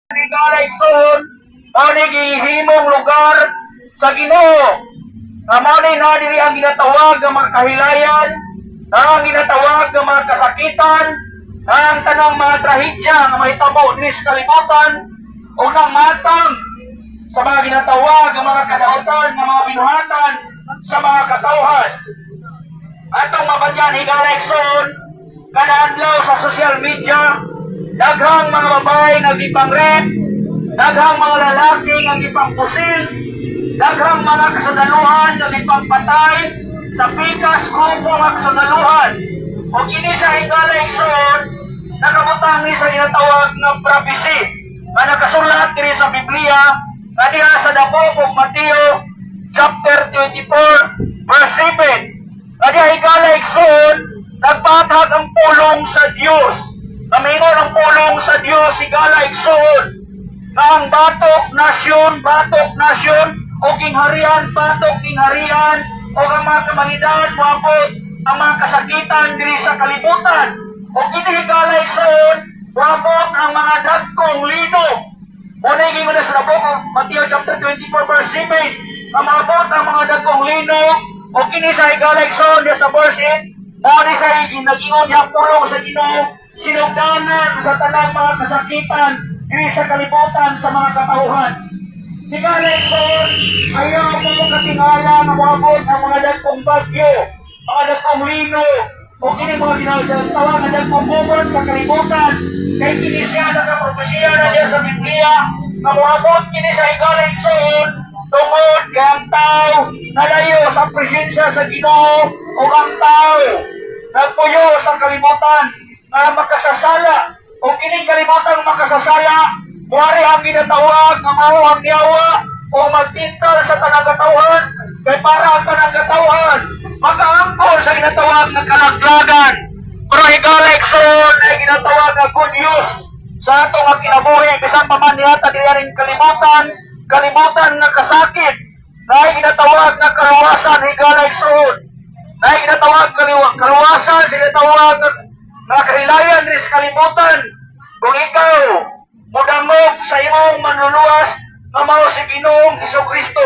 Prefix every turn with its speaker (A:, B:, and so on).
A: Galaigsoon mao ni gihimong lugar sa Ginoo. Mao ni na diri ang ginatawag nga mga kahilayan, ang ginatawag nga mga kasakitan, ang tanang mga trahedya nga mahitabo dinhi sa kalibutan o nang matang sa mga ginatawag nga mga kadautan nga mga binuhatan sa mga katawhan. Atong mabadyan higalaigsoon kada adlaw sa social media, daghang mga babae nga gipang-rape, daghang mga lalaki nga gipang-pusil, daghang mga kasadaluhan nga gipang-patay sa pikas grupo nga kasadaluhan. O kini sa higalaigsoon nakabutang ni sa ginatawag nga prophecy nga nakasulat diri sa Biblia nga diha sa Dapok ug Mateo chapter 24 verse 7. Nga diha higalaigsoon nagpatag ang pulong sa Dios. Namingon ang pulong sa Dios higalaigsoon na ang batok nasyon o kingharian batok kingharian o ang mga kamalidad moabot ang mga kasakitan diri sa kalibutan. O kini higalaigsoon moabot ang mga dagkong linog. Muna gingon na sa Dapok Mateo chapter 24 verse 7 na moabot ang mga dagkong linog. O kini sa higalaigsoon sa verse 8 mao ni sa ginagingon yang pulong sa Ginoo sinugdanan sa tanang mga kasakitan diri sa kalibutan sa mga katawhan. Higalaigsoon ayaw mo katingala nga moabot ang mga dagkong bagyo, mga dagkong linog, o kini mga ginatawag nga dagkong bubon sa kalibutan. Kay kini siya nakapropesya na diya sa Biblia nga moabot kini sa higalaigsoon tungod kay ang tao nalayo sa presensya sa Ginoo o ang tao nagpuyo sa kalibutan na makasasala o kining kalibutan makasasala muari ang ginatawag nga mao ang yawa o magtintal sa tanang katawhan kay para ang tanang katawhan makaangkol sa ginatawag nga kalaglagan. Pero higalaigsoon ay ginatawag nga good news sa atong nga kinabuhi bisan pa man niyata diyaring kalibutan nga kasakit na ginatawag nga kaluwasan higalaigsoon na ginatawag kaluwasan sa ginatawag nga kahilayan rin sa kalibutan. Kung ikaw mudangog sa imong manluluwas nga mao si Ginoong Hesukristo.